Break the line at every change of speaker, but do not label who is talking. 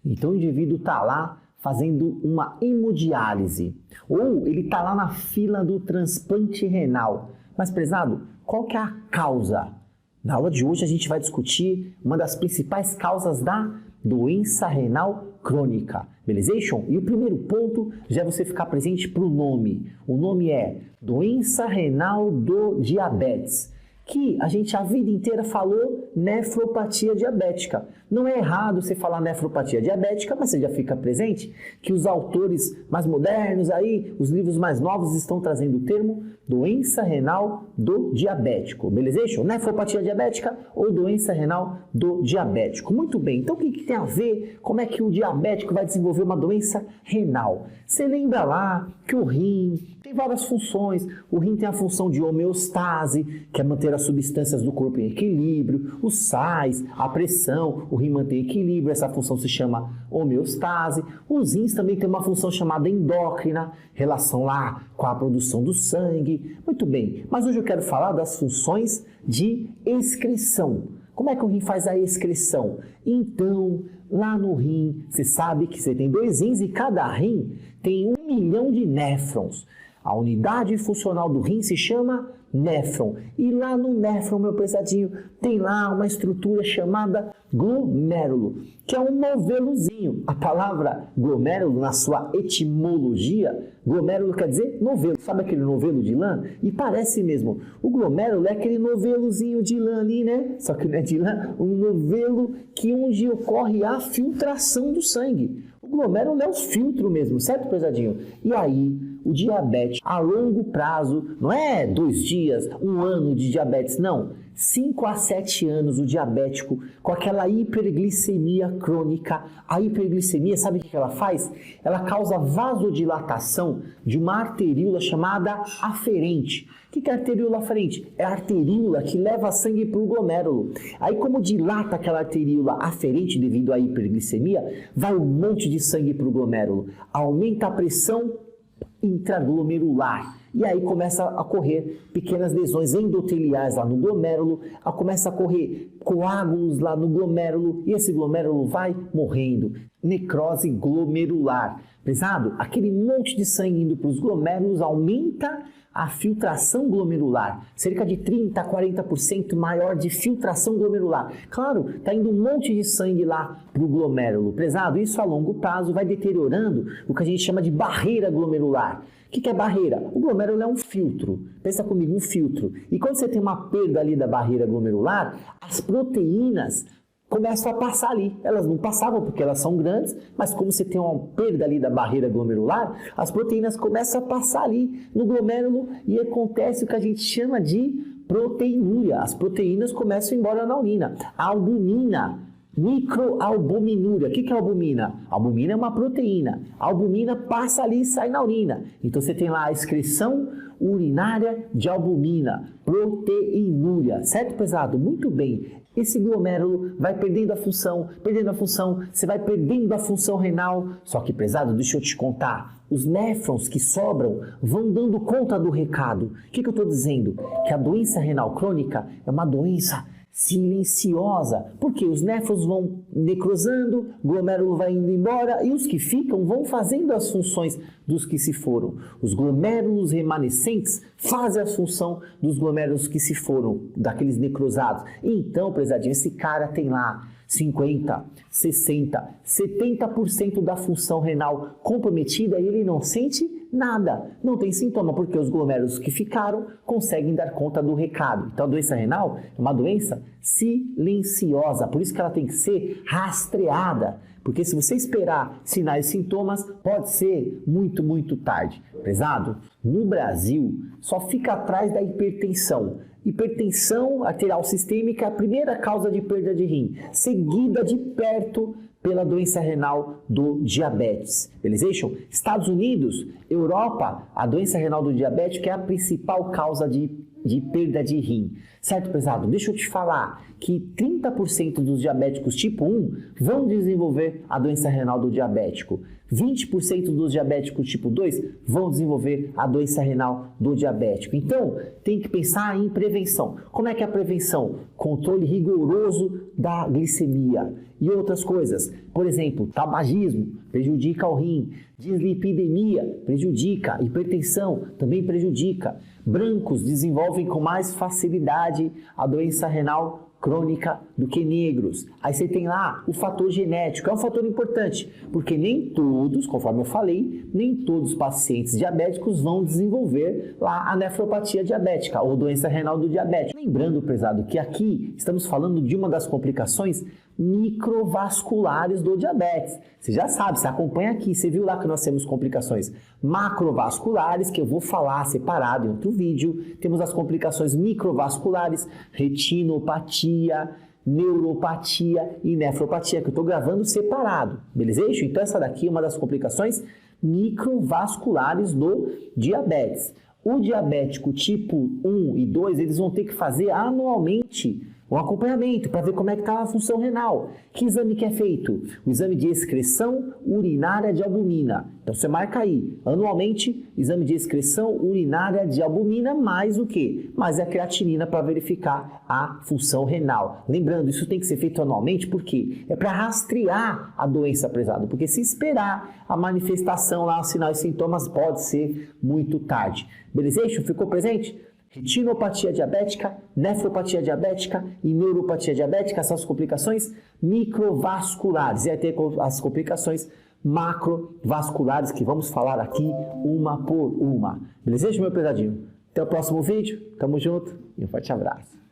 Então o indivíduo está lá fazendo uma hemodiálise, ou ele está lá na fila do transplante renal. Mas, prezado, qual que é a causa? Na aula de hoje a gente vai discutir uma das principais causas da doença renal crônica, belezation? E o primeiro ponto já é você ficar presente para o nome. O nome é doença renal do diabetes, que a gente a vida inteira falou nefropatia diabética. Não é errado você falar nefropatia diabética, mas você já fica presente que os autores mais modernos aí, os livros mais novos estão trazendo o termo doença renal do diabético, belezation? Nefropatia diabética ou doença renal do diabético. Muito bem, então o que tem a ver? Como é que o diabético vai desenvolver uma doença renal? Você lembra lá que o rim tem várias funções. O rim tem a função de homeostase, que é manter as substâncias do corpo em equilíbrio, os sais, a pressão, o rim mantém equilíbrio, essa função se chama homeostase. Os rins também tem uma função chamada endócrina, relação lá com a produção do sangue. Muito bem, mas hoje eu quero falar das funções de excreção. Como é que o rim faz a excreção? Então, lá no rim, você sabe que você tem 2 rins e cada rim tem 1 milhão de néfrons. A unidade funcional do rim se chama néfron. E lá no néfron, meu prezadinho, tem lá uma estrutura chamada glomérulo, que é um novelozinho. A palavra glomérulo, na sua etimologia, glomérulo quer dizer novelo. Sabe aquele novelo de lã? E parece mesmo. O glomérulo é aquele novelozinho de lã ali, né? Só que não é de lã, um novelo que onde ocorre a filtração do sangue. O glomérulo é o filtro mesmo, certo, prezadinho? E aí, o diabetes a longo prazo, não é 2 dias, 1 ano de diabetes, não. 5 a 7 anos o diabético com aquela hiperglicemia crônica. A hiperglicemia, sabe o que ela faz? Ela causa vasodilatação de uma arteríola chamada aferente. O que é arteríola aferente? É a arteríola que leva sangue para o glomérulo. Aí, como dilata aquela arteríola aferente devido à hiperglicemia, vai um monte de sangue para o glomérulo. Aumenta a pressão intraglomerular. E aí começa a ocorrer pequenas lesões endoteliais lá no glomérulo, começa a correr coágulos lá no glomérulo e esse glomérulo vai morrendo. Necrose glomerular. Pesado? Aquele monte de sangue indo para os glomérulos aumenta a filtração glomerular, cerca de 30% a 40% maior de filtração glomerular. Claro, está indo um monte de sangue lá para o glomérulo. Pesado? Isso a longo prazo vai deteriorando o que a gente chama de barreira glomerular. O que é barreira? O glomérulo é um filtro. Pensa comigo, um filtro. E quando você tem uma perda ali da barreira glomerular, as proteínas começam a passar ali. Elas não passavam porque elas são grandes, mas como você tem uma perda ali da barreira glomerular, as proteínas começam a passar ali no glomérulo e acontece o que a gente chama de proteinúria. As proteínas começam a ir embora na urina. A albumina, microalbuminúria. O que é albumina? Albumina é uma proteína. A albumina passa ali e sai na urina. Então você tem lá a excreção urinária de albumina, proteinúria. Certo, pesado? Muito bem. Esse glomérulo vai perdendo a função, você vai perdendo a função renal. Só que, pesado, deixa eu te contar, os néfrons que sobram vão dando conta do recado. O que eu estou dizendo? Que a doença renal crônica é uma doença silenciosa, porque os néfrons vão necrosando, o glomérulo vai indo embora e os que ficam vão fazendo as funções dos que se foram. Os glomérulos remanescentes fazem a função dos glomérulos que se foram, daqueles necrosados. Então, prezadinho, esse cara tem lá 50, 60, 70% da função renal comprometida e ele não sente nada, não tem sintoma, porque os glomérulos que ficaram conseguem dar conta do recado. Então a doença renal é uma doença silenciosa, por isso que ela tem que ser rastreada, porque se você esperar sinais e sintomas, pode ser muito tarde. Prezado, no Brasil só fica atrás da hipertensão. Hipertensão arterial sistêmica é a primeira causa de perda de rim, seguida de perto pela doença renal do diabetes. Belezation? Estados Unidos, Europa, a doença renal do diabético é a principal causa de perda de rim. Certo, pesado? Deixa eu te falar que 30% dos diabéticos tipo 1 vão desenvolver a doença renal do diabético. 20% dos diabéticos tipo 2 vão desenvolver a doença renal do diabético. Então, tem que pensar em prevenção. Como é que é a prevenção? Controle rigoroso da glicemia e outras coisas. Por exemplo, tabagismo prejudica o rim, dislipidemia prejudica, hipertensão também prejudica. Brancos desenvolvem com mais facilidade a doença renal crônica do que negros. Aí você tem lá o fator genético, é um fator importante, porque nem todos, conforme eu falei, nem todos os pacientes diabéticos vão desenvolver lá a nefropatia diabética ou doença renal do diabético. Lembrando, prezado, que aqui estamos falando de uma das complicações microvasculares do diabetes. Você já sabe, você acompanha aqui, você viu lá que nós temos complicações macrovasculares, que eu vou falar separado em outro vídeo. Temos as complicações microvasculares, retinopatia, neuropatia e nefropatia, que eu estou gravando separado, beleza? Então essa daqui é uma das complicações microvasculares do diabetes. O diabético tipo 1 e 2, eles vão ter que fazer anualmente um acompanhamento para ver como é que está a função renal. Que exame que é feito? O exame de excreção urinária de albumina. Então você marca aí, anualmente, exame de excreção urinária de albumina, mais o quê? Mais a creatinina para verificar a função renal. Lembrando, isso tem que ser feito anualmente, porque é para rastrear a doença, prezado, porque se esperar a manifestação lá, os sinais e sintomas, pode ser muito tarde. Beleza? Ficou presente? Retinopatia diabética, nefropatia diabética e neuropatia diabética, essas complicações microvasculares. E aí tem as complicações macrovasculares, que vamos falar aqui uma por uma. Beleza, meu pesadinho? Até o próximo vídeo. Tamo junto e um forte abraço.